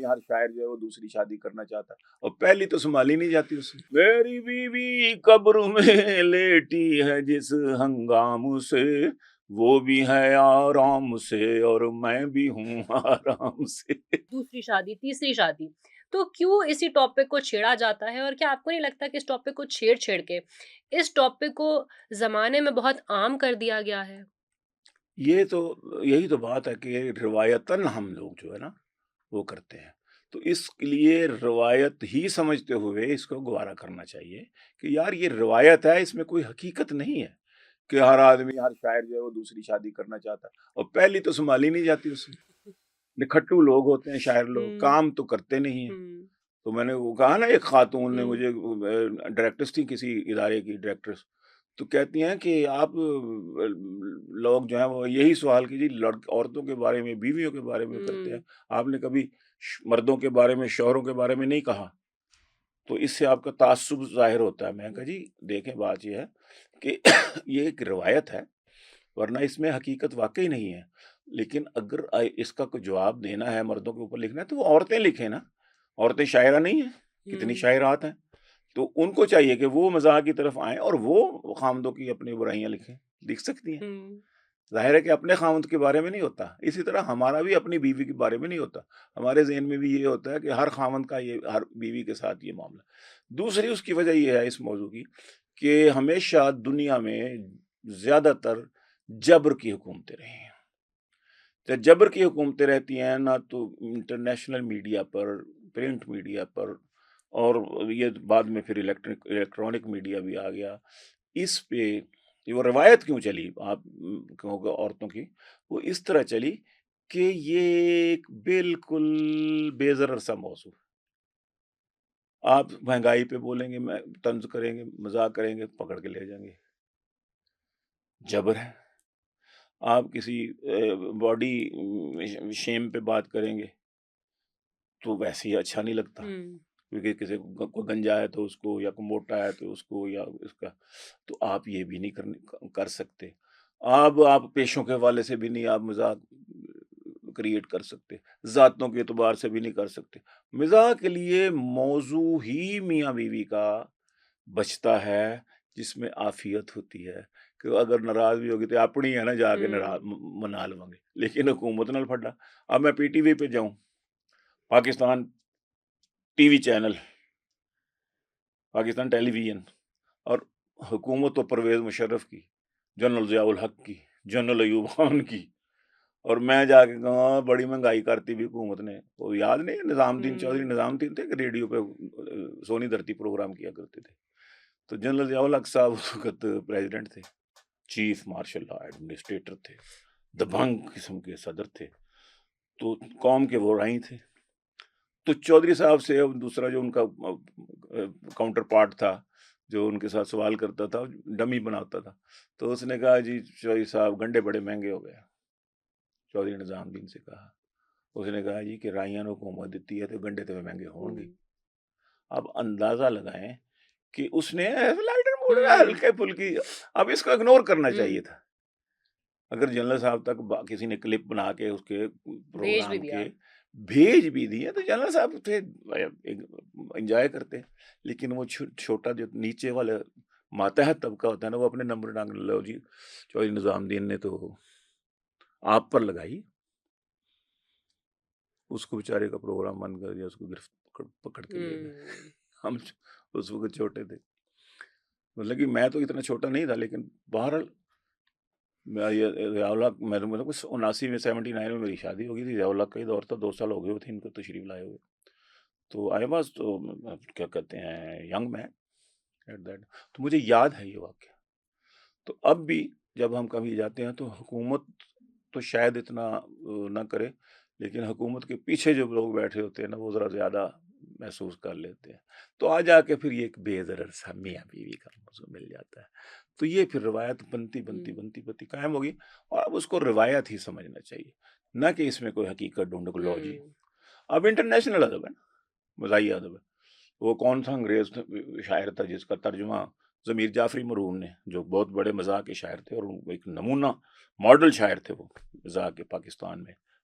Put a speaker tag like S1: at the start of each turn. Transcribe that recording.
S1: ہر شاعر جو ہے وہ دوسری شادی کرنا چاہتا ہے، اور پہلی تو سنبھالی نہیں جاتی اس سے. میری بیوی قبر میں لیٹی ہے جس ہنگام سے، وہ بھی ہے آرام سے اور میں بھی ہوں آرام سے.
S2: دوسری شادی، تیسری شادی، تو کیوں اسی ٹاپک کو چھیڑا جاتا ہے؟ اور کیا آپ کو نہیں لگتا کہ اس ٹاپک کو چھیڑ کے اس ٹاپک کو زمانے میں بہت عام کر دیا گیا ہے؟
S1: یہ تو یہی تو بات ہے کہ روایتاً ہم لوگ جو ہے نا وہ کرتے ہیں، تو اس کے لیے روایت ہی سمجھتے ہوئے اس کو گوارا کرنا چاہیے کہ یار یہ روایت ہے، اس میں کوئی حقیقت نہیں ہے کہ ہر آدمی ہر شاعر جو ہے وہ دوسری شادی کرنا چاہتا ہے، اور پہلی تو سنبھالی نہیں جاتی اس سے. نکھٹو لوگ ہوتے ہیں شاعر لوگ،
S2: ہوں
S1: کام تو کرتے نہیں ہیں.
S2: ہوں
S1: تو میں نے وہ کہا نا، ایک خاتون نے
S2: ہوں
S1: مجھے، ڈائریکٹرس تھی کسی ادارے کی ڈائریکٹرس، تو کہتی ہیں کہ آپ لوگ جو ہیں وہ یہی سوال کیجیے، عورتوں کے بارے میں، بیویوں کے بارے میں کرتے ہیں،
S2: ہوں
S1: آپ نے کبھی مردوں کے بارے میں، شوہروں کے بارے میں نہیں کہا، تو اس سے آپ کا تعصب ظاہر ہوتا ہے. میں نے کہا جی دیکھیں، بات یہ ہے کہ یہ ایک روایت ہے، ورنہ اس میں حقیقت واقعی نہیں ہے. لیکن اگر اس کا کوئی جواب دینا ہے، مردوں کے اوپر لکھنا ہے، تو وہ عورتیں لکھیں نا. عورتیں شاعرہ نہیں ہیں، کتنی
S2: ہوں
S1: شاعرات ہیں. تو ان کو چاہیے کہ وہ مزاح کی طرف آئیں اور وہ خامدوں کی اپنی برائیاں لکھیں، لکھ سکتی ہیں.
S2: ہوں
S1: ظاہر ہے کہ اپنے خاوند کے بارے میں نہیں ہوتا، اسی طرح ہمارا بھی اپنی بیوی کے بارے میں نہیں ہوتا. ہمارے ذہن میں بھی یہ ہوتا ہے کہ ہر خاوند کا یہ، ہر بیوی کے ساتھ یہ معاملہ. دوسری اس کی وجہ یہ ہے اس موضوع کی کہ ہمیشہ دنیا میں زیادہ تر جبر کی حکومتیں رہی ہیں. جب جبر کی حکومتیں رہتی ہیں نا، تو انٹرنیشنل میڈیا پر، پرنٹ میڈیا پر، اور یہ بعد میں پھر الیکٹرانک میڈیا بھی آ گیا، اس پہ وہ روایت کیوں چلی آپ کہو گے عورتوں کی، وہ اس طرح چلی کہ یہ ایک بالکل بے ضرر سا موضوع. آپ مہنگائی پہ بولیں گے، طنز کریں گے، مذاق کریں گے، پکڑ کے لے جائیں گے. جبر ہے. آپ کسی باڈی شیم پہ بات کریں گے تو ویسے ہی اچھا نہیں لگتا،
S2: ہوں
S1: کیونکہ کسی کو گنجا ہے تو اس کو، یا کوئی موٹا ہے تو اس کو، یا اس کا، تو آپ یہ بھی نہیں کر سکتے. آپ پیشوں کے حوالے سے بھی نہیں آپ مزاح کریٹ کر سکتے، ذاتوں کے اعتبار سے بھی نہیں کر سکتے. مزاح کے لیے موضوع ہی میاں بیوی کا بچتا ہے جس میں عافیت ہوتی ہے کہ اگر ناراض بھی ہوگی تو اپنی ہے نا، جا کے
S2: ہوں
S1: منا لوں گے. لیکن حکومت نال پھڈا. اب میں پی ٹی وی پہ جاؤں، Pakistan T V channel, Pakistan television, اور حکومت تو پرویز مشرف کی، جنرل ضیاء الحق کی، جنرل ایوب خان کی، اور میں جا کے کہا بڑی مہنگائی کرتی بھی حکومت نے. وہ یاد نہیں ہے نظام الدین چودھری،
S2: ہوں
S1: نظام الدین تھے کہ ریڈیو پہ سونی دھرتی پروگرام کیا کرتے تھے. تو جنرل ضیاء الحق صاحب اس وقت پریزیڈنٹ تھے، چیف مارشل لا ایڈمنسٹریٹر تھے، دبنگ قسم کے صدر تھے، تو قوم کے وہ رائی تھے. تو چودھری صاحب سے دوسرا جو ان کا کاؤنٹر پارٹ تھا، جو ان کے ساتھ سوال کرتا تھا، ڈمی بناتا تھا، تو اس نے کہا جی چودھری صاحب گنڈے بڑے مہنگے ہو گئے. چودھری نظام الدین سے کہا، اس نے کہا جی کہ رائیاں نے حکومت دیتی ہے تو گنڈے تو مہنگے ہوں گے.
S2: ہوں
S1: اب اندازہ لگائیں کہ اس نے لائٹر موڈ میں
S2: ہوں
S1: ہلکے پھلکی، اب اس کو اگنور کرنا
S2: ہوں
S1: چاہیے تھا. اگر جنرل صاحب تک کسی نے کلپ بنا کے اس کے
S2: بھیج بھی
S1: پروگرام
S2: دیا.
S1: کے بھیج بھی دیے تو جنرل صاحب تھے انجوائے کرتے. لیکن وہ چھوٹا جو نیچے والا ماتحت طبقہ ہوتا ہے نا، وہ اپنے نمبر ڈانگ لو جی چودھری نظام الدین نے تو آپ پر لگائی، اس کو بیچارے کا پروگرام بند کر دیا، اس کو گرفت پکڑ کے لے گئے.
S2: ہوں
S1: ہم اس وقت چھوٹے تھے، مطلب کہ میں تو اتنا چھوٹا نہیں تھا، لیکن بہرحال ضیاء الحق، میں 79 میں 79 میں میری شادی ہو گئی تھی. ضیاء الحق کا ہی دور تھا، 2 سال ہو گئے تھے ان کو تشریف لائے ہوئے. تو آئی واز، تو کیا کہتے ہیں، ینگ مین ایٹ دیٹ. تو مجھے یاد ہے یہ واقعہ. تو اب بھی جب ہم کبھی جاتے ہیں تو حکومت تو شاید اتنا نہ کرے، لیکن حکومت کے پیچھے جو لوگ بیٹھے ہوتے ہیں نا، وہ ذرا زیادہ محسوس کر لیتے ہیں. تو آ جا کے پھر یہ ایک بے ضرر سا میاں بیوی کا موضوع مل جاتا ہے. تو یہ پھر روایت بنتی قائم ہوگی، اور اب اس کو روایت ہی سمجھنا چاہیے، نہ کہ اس میں کوئی حقیقت ڈھونڈ کو لو جی.
S2: ہوں
S1: اب انٹرنیشنل ادب ہے نا، مزاحیہ ادب ہے. وہ کون سا انگریز شاعر تھا جس کا ترجمہ ضمیر جعفری مرون نے، جو بہت بڑے مزاح کے شاعر تھے اور ایک نمونہ ماڈل شاعر تھے وہ مزاح کے پاکستان میں،